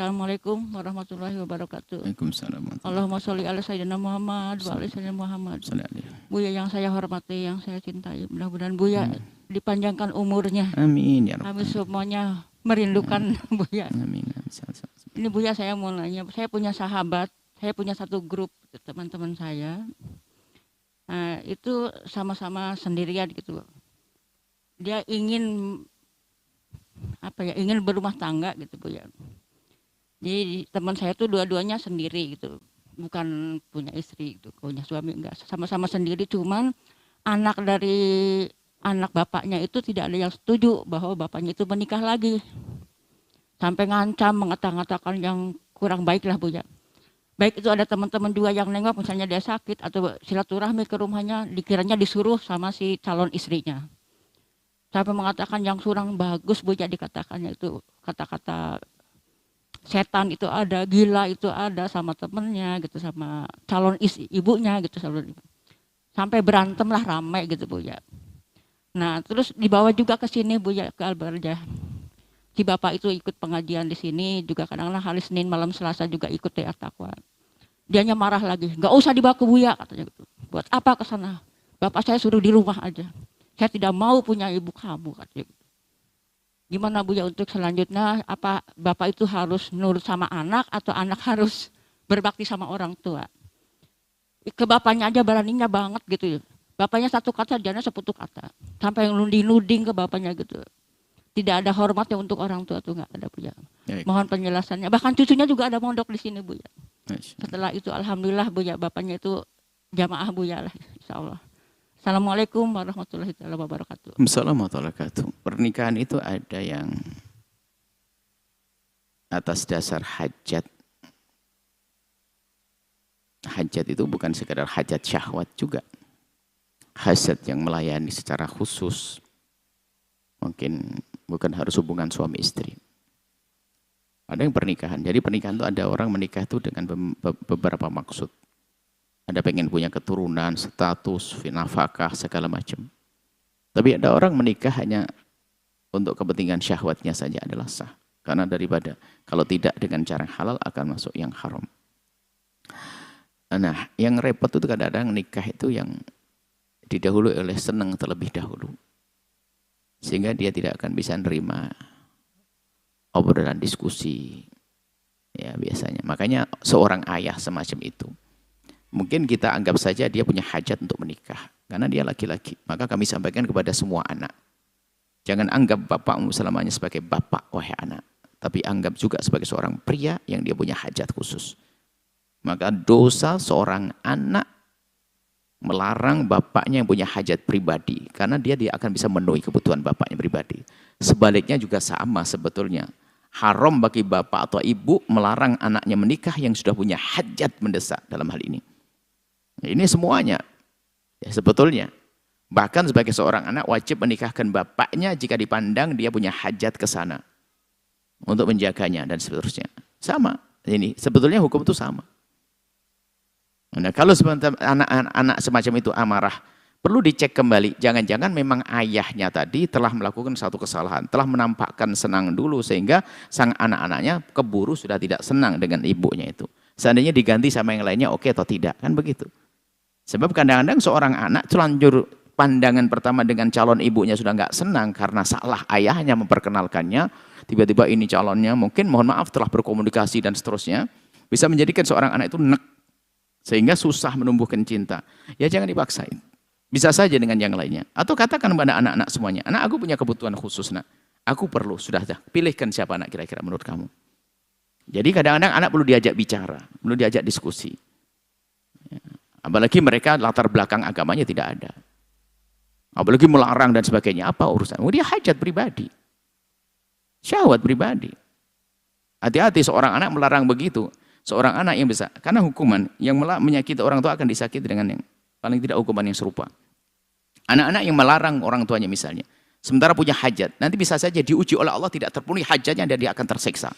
Assalamualaikum warahmatullahi wabarakatuh. Waalaikumsalam. Allahumma sholli ala sayyidina Muhammad wa ala sayyidina Muhammad. Buya yang saya hormati, yang saya cintai, mudah-mudahan Buya dipanjangkan umurnya. Amin ya Kami Rabbal. semuanya merindukan Buya. Amin. Ini Buya, saya mau nanya, saya punya sahabat, saya punya satu grup teman-teman saya. Nah, itu sama-sama sendirian gitu. Dia ingin ingin berumah tangga gitu Buya. Jadi teman saya tuh dua-duanya sendiri gitu, bukan punya istri gitu, punya suami enggak, sama-sama sendiri. Cuman anak bapaknya itu tidak ada yang setuju bahwa bapaknya itu menikah lagi, sampai ngancam, mengata-ngatakan yang kurang baik lah Buya. Baik itu ada teman-teman juga yang nengok, misalnya dia sakit atau silaturahmi ke rumahnya, dikiranya disuruh sama si calon istrinya. Sampai mengatakan yang kurang bagus Buya, dikatakannya itu kata-kata setan itu ada, gila itu ada sama temennya gitu, sama calon ibunya gitu, sampai berantem lah, ramai gitu Buya. Nah terus dibawa juga ke sini Buya, ke Al-Barjah. Si bapak itu ikut pengajian di sini juga, kadang-kadang hari Senin malam Selasa juga ikut di At-Taqwa. Dianya marah lagi, nggak usah dibawa ke Buya katanya gitu. Buat apa ke sana? Bapak saya suruh di rumah aja. Saya tidak mau punya ibu kamu katanya gitu. Gimana Buya untuk selanjutnya, apa bapak itu harus nurut sama anak atau anak harus berbakti sama orang tua? Ke bapaknya aja beraninya banget gitu. Bapaknya satu kata, dianya 10 kata. Sampai nuding-nuding ke bapaknya gitu. Tidak ada hormatnya untuk orang tua tuh, nggak ada Buya. Mohon penjelasannya. Bahkan cucunya juga ada mondok di sini Buya. Setelah itu alhamdulillah Buya, bapaknya itu jamaah Buya lah, insyaallah. Assalamualaikum warahmatullahi wabarakatuh. Assalamualaikum warahmatullahi wabarakatuh. Pernikahan itu ada yang atas dasar hajat. Hajat itu bukan sekadar hajat syahwat juga. Hajat yang melayani secara khusus. Mungkin bukan harus hubungan suami istri. Ada yang pernikahan. Jadi pernikahan itu ada orang menikah itu dengan beberapa maksud. Ada pengen punya keturunan, status, nafkah, segala macam. Tapi ada orang menikah hanya untuk kepentingan syahwatnya saja, adalah sah. Karena daripada kalau tidak dengan cara halal akan masuk yang haram. Nah, yang repot itu kadang-kadang nikah itu yang didahului oleh senang terlebih dahulu. Sehingga dia tidak akan bisa nerima obrolan diskusi. Ya biasanya. Makanya seorang ayah semacam itu, mungkin kita anggap saja dia punya hajat untuk menikah. Karena dia laki-laki. Maka kami sampaikan kepada semua anak. Jangan anggap bapakmu selamanya sebagai bapak, wahai anak. Tapi anggap juga sebagai seorang pria yang dia punya hajat khusus. Maka dosa seorang anak melarang bapaknya yang punya hajat pribadi. Karena dia akan bisa memenuhi kebutuhan bapaknya pribadi. Sebaliknya juga sama sebetulnya. Haram bagi bapak atau ibu melarang anaknya menikah yang sudah punya hajat mendesak dalam hal ini. Ini semuanya ya, sebetulnya. Bahkan sebagai seorang anak wajib menikahkan bapaknya jika dipandang dia punya hajat ke sana untuk menjaganya dan seterusnya. Sama. Ini sebetulnya hukum itu sama. Nah, kalau anak semacam itu amarah, perlu dicek kembali. Jangan-jangan memang ayahnya tadi telah melakukan satu kesalahan, telah menampakkan senang dulu sehingga sang anak-anaknya keburu sudah tidak senang dengan ibunya itu. Seandainya diganti sama yang lainnya, oke atau tidak, kan begitu. Sebab kadang-kadang seorang anak terlanjur pandangan pertama dengan calon ibunya sudah nggak senang karena salah ayahnya memperkenalkannya. Tiba-tiba ini calonnya mungkin mohon maaf telah berkomunikasi dan seterusnya. Bisa menjadikan seorang anak itu nek. Sehingga susah menumbuhkan cinta. Ya jangan dipaksain. Bisa saja dengan yang lainnya. Atau katakan kepada anak-anak semuanya. Anak aku punya kebutuhan khusus nak. Aku perlu, sudah. Pilihkan siapa anak kira-kira menurut kamu. Jadi kadang-kadang anak perlu diajak bicara. Perlu diajak diskusi. Ya. Apalagi mereka latar belakang agamanya tidak ada. Apalagi melarang dan sebagainya. Apa urusan? Oh, dia hajat pribadi. Syahwat pribadi. Hati-hati seorang anak melarang begitu. Seorang anak yang bisa. Karena hukuman yang menyakiti orang tua akan disakiti dengan yang paling tidak hukuman yang serupa. Anak-anak yang melarang orang tuanya misalnya. Sementara punya hajat. Nanti bisa saja diuji oleh Allah tidak terpenuhi hajatnya dan dia akan tersiksa.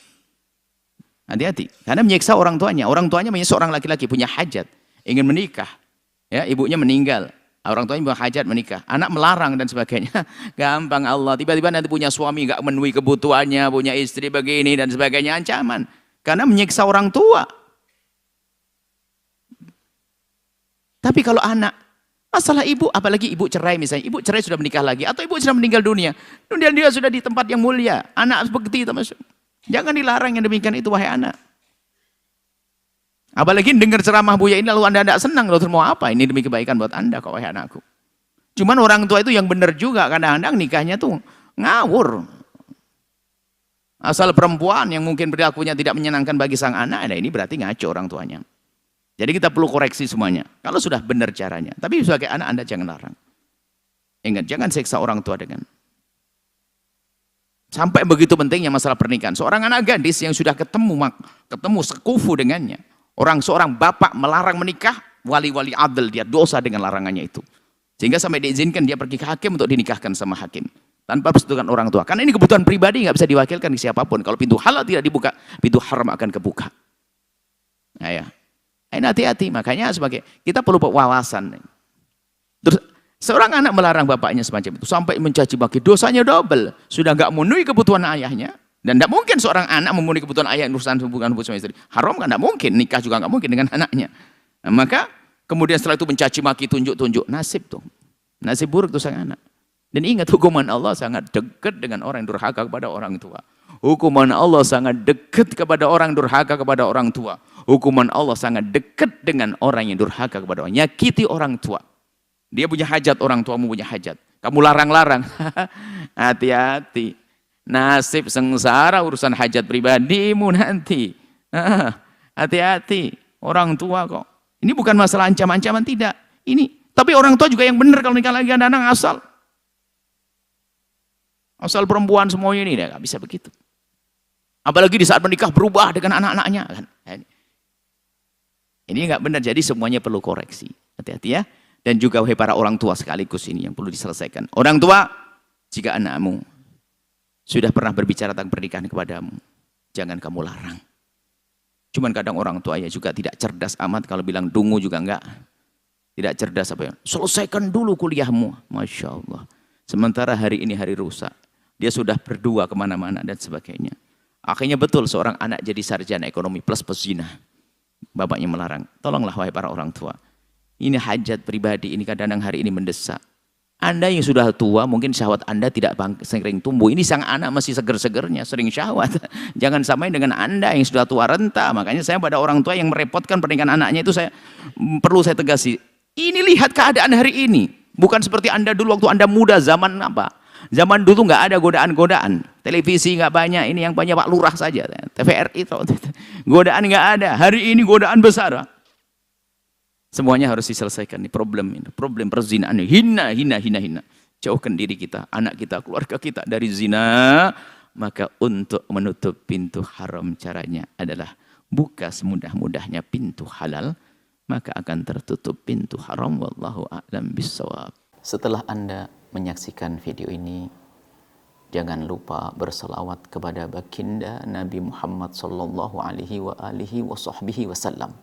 Hati-hati. Karena menyiksa orang tuanya. Orang tuanya menyiksa seorang laki-laki punya hajat. Ingin menikah, ya ibunya meninggal, orang tuanya punya hajat menikah, anak melarang dan sebagainya, gampang Allah. Tiba-tiba nanti punya suami nggak memenuhi kebutuhannya, punya istri begini dan sebagainya, ancaman. karena menyiksa orang tua. Tapi kalau anak, masalah ibu, apalagi ibu cerai misalnya, ibu cerai sudah menikah lagi, atau ibu sudah meninggal dunia, dan dia sudah di tempat yang mulia, anak seperti itu masuk. Jangan dilarang yang demikian itu, wahai anak. Apalagi dengar ceramah Buya ini lalu Anda tidak senang, lalu mau apa? Ini demi kebaikan buat Anda kok, wahai anakku. Cuman orang tua itu yang benar juga, kadang-kadang nikahnya tuh ngawur. Asal perempuan yang mungkin perilakunya tidak menyenangkan bagi sang anak, nah ini berarti ngaco orang tuanya. Jadi kita perlu koreksi semuanya. Kalau sudah benar caranya. Tapi sebagai anak Anda jangan larang. Ingat, jangan seksa orang tua dengan. Sampai begitu pentingnya masalah pernikahan. Seorang anak gadis yang sudah ketemu sekufu dengannya. Seorang bapak melarang menikah, wali-wali adil, dia dosa dengan larangannya itu. Sehingga sampai diizinkan dia pergi ke hakim untuk dinikahkan sama hakim. Tanpa persetujuan orang tua. Karena ini kebutuhan pribadi, nggak bisa diwakilkan ke siapapun. Kalau pintu halal tidak dibuka, pintu haram akan kebuka. Nah ya. Ini hati-hati, makanya sebagai kita perlu wawasan. Terus seorang anak melarang bapaknya semacam itu sampai mencaci maki, dosanya double. Sudah nggak memenuhi kebutuhan ayahnya, dan tidak mungkin seorang anak memenuhi kebutuhan ayah urusan hubungan suami istri. Haram kan tidak mungkin, nikah juga nggak mungkin dengan anaknya. Nah, maka kemudian setelah itu mencaci maki, tunjuk-tunjuk, nasib tuh, nasib buruk tuh sang anak. Dan ingat, hukuman Allah sangat dekat dengan orang yang durhaka kepada orang tua. Hukuman Allah sangat dekat kepada orang durhaka kepada orang tua. Hukuman Allah sangat dekat dengan orang yang durhaka kepada orang. Nyakiti orang tua. Dia punya hajat, orang tuamu punya hajat. Kamu larang-larang. Hati-hati. Nasib sengsara urusan hajat pribadimu nanti. Hati-hati. Orang tua kok. Ini bukan masalah ancaman-ancaman, tidak. Tapi orang tua juga yang benar kalau nikah lagi anak-anak asal. Asal perempuan semuanya ini, nggak bisa begitu. Apalagi di saat menikah berubah dengan anak-anaknya. Ini nggak benar, jadi semuanya perlu koreksi. Hati-hati ya. Dan juga wahai para orang tua sekaligus ini yang perlu diselesaikan. Orang tua, jika anakmu sudah pernah berbicara tentang pernikahan kepadamu, jangan kamu larang. Cuman kadang orang tua ya juga tidak cerdas amat, kalau bilang dungu juga enggak. Tidak cerdas apa ya. Selesaikan dulu kuliahmu. Masya Allah. Sementara hari ini hari rusak. Dia sudah berdua kemana-mana dan sebagainya. Akhirnya betul seorang anak jadi sarjana ekonomi plus pezina. Bapaknya melarang. Tolonglah wahai para orang tua. Ini hajat pribadi, ini kadang-kadang hari ini mendesak. Anda yang sudah tua, mungkin syahwat Anda tidak sering tumbuh. Ini sang anak masih seger-segernya, sering syahwat. Jangan samain dengan Anda yang sudah tua renta. Makanya saya pada orang tua yang merepotkan pernikahan anaknya itu perlu saya tegasi. Ini lihat keadaan hari ini. Bukan seperti Anda dulu waktu Anda muda, zaman apa? Zaman dulu nggak ada godaan-godaan. Televisi nggak banyak, ini yang banyak Pak Lurah saja. TVRI, godaan nggak ada. Hari ini godaan besar. Semuanya harus diselesaikan nih problem ini. Problem perzinahan ini. Hina. Jauhkan diri kita, anak kita, keluarga kita dari zina. Maka untuk menutup pintu haram caranya adalah buka semudah-mudahnya pintu halal. Maka akan tertutup pintu haram. Wallahu a'lam bissawab. Setelah Anda menyaksikan video ini, jangan lupa berselawat kepada baginda Nabi Muhammad sallallahu alaihi wa alihi wa sahbihi wasallam.